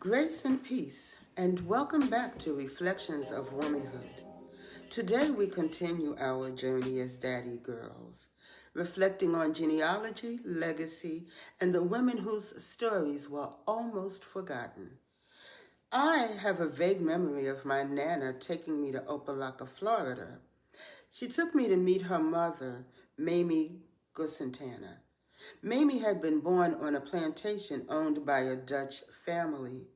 Grace and peace, and welcome back to Reflections of Womanhood. Today we continue our journey as daddy girls, reflecting on genealogy, legacy, and the women whose stories were almost forgotten. I have a vague memory of my Nana taking me to Opelika, Florida. She took me to meet her mother, Mamie Gussentana. Mamie had been born on a plantation owned by a Dutch family.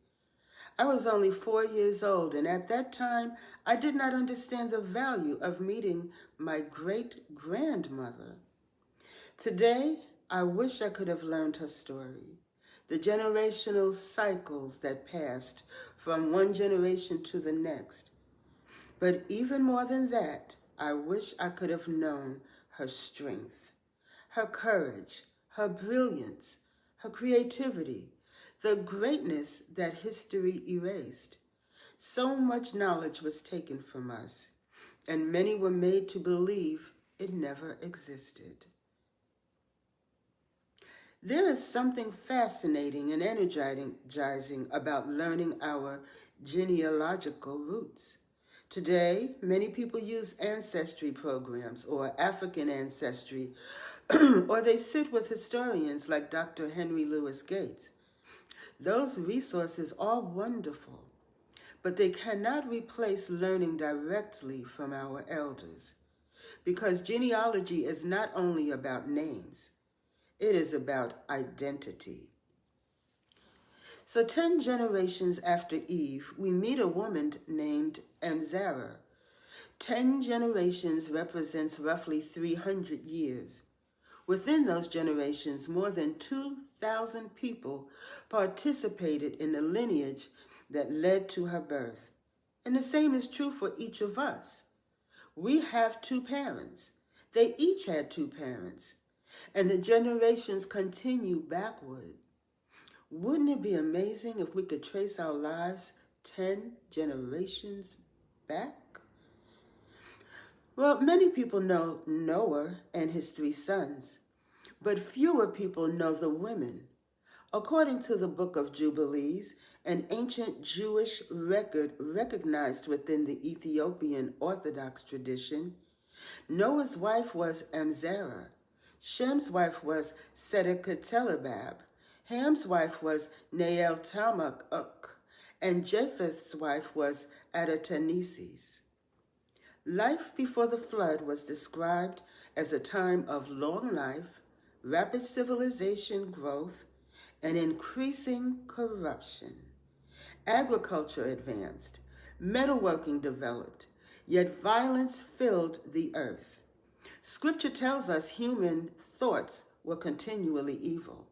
I was only 4 years old, and at that time, I did not understand the value of meeting my great-grandmother. Today, I wish I could have learned her story, the generational cycles that passed from one generation to the next. But even more than that, I wish I could have known her strength, her courage, her brilliance, her creativity, the greatness that history erased. So much knowledge was taken from us, and many were made to believe it never existed. There is something fascinating and energizing about learning our genealogical roots. Today, many people use ancestry programs or African ancestry, or they sit with historians like Dr. Henry Louis Gates. Those resources are wonderful, but they cannot replace learning directly from our elders, because genealogy is not only about names, it is about identity. So 10 generations after Eve, we meet a woman named Emzara. 10 generations represents roughly 300 years. Within those generations, more than 2,000 people participated in the lineage that led to her birth. And the same is true for each of us. We have 2 parents. They each had 2 parents. And the generations continue backward. Wouldn't it be amazing if we could trace our lives 10 generations back? Well, many people know Noah and his 3 sons, but fewer people know the women. According to the Book of Jubilees, an ancient Jewish record recognized within the Ethiopian Orthodox tradition, Noah's wife was Emzara, Shem's wife was Sedeqetelebab, Ham's wife was Neeltamuk, and Japheth's wife was Adataneses. Life before the flood was described as a time of long life, rapid civilization growth, and increasing corruption. Agriculture advanced, metalworking developed, yet violence filled the earth. Scripture tells us human thoughts were continually evil.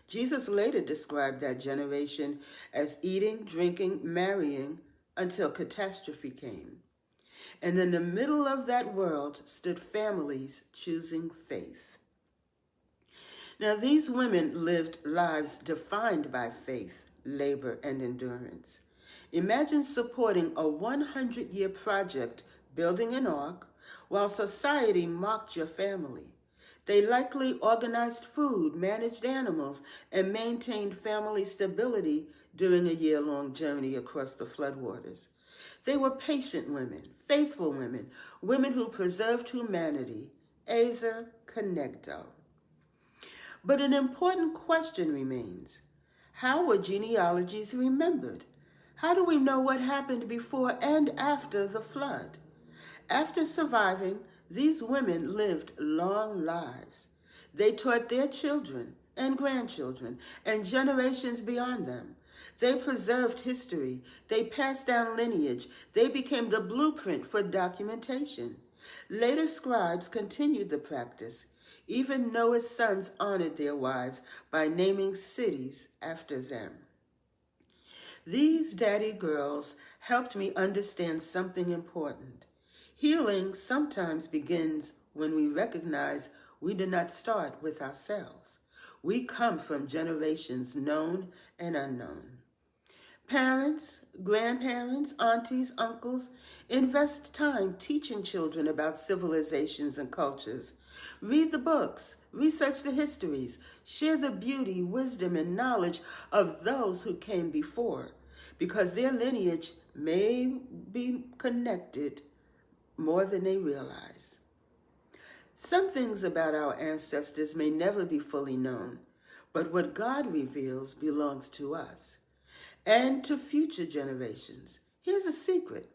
Jesus later described that generation as eating, drinking, marrying, until catastrophe came. And in the middle of that world stood families choosing faith. Now, these women lived lives defined by faith, labor, and endurance. Imagine supporting a 100-year project, building an ark, while society mocked your family. They likely organized food, managed animals, and maintained family stability during a year-long journey across the floodwaters. They were patient women, faithful women, women who preserved humanity. Ezer Kenegdo. But an important question remains. How were genealogies remembered? How do we know what happened before and after the flood? After surviving, these women lived long lives. They taught their children and grandchildren and generations beyond them. They preserved history. They passed down lineage. They became the blueprint for documentation. Later scribes continued the practice. Even Noah's sons honored their wives by naming cities after them. These daddy girls helped me understand something important. Healing sometimes begins when we recognize we did not start with ourselves. We come from generations known and unknown. Parents, grandparents, aunties, uncles, invest time teaching children about civilizations and cultures. Read the books, research the histories, share the beauty, wisdom, and knowledge of those who came before. because their lineage may be connected more than they realize. Some things about our ancestors may never be fully known, but what God reveals belongs to us and to future generations. Here's a secret.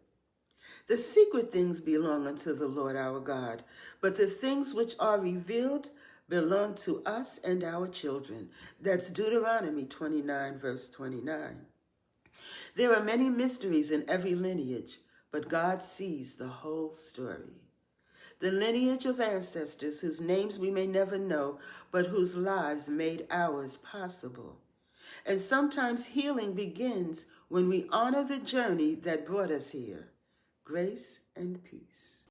The secret things belong unto the Lord our God, but the things which are revealed belong to us and our children. That's Deuteronomy 29, verse 29. There are many mysteries in every lineage, but God sees the whole story. The lineage of ancestors whose names we may never know, but whose lives made ours possible. And sometimes healing begins when we honor the journey that brought us here. Grace and peace.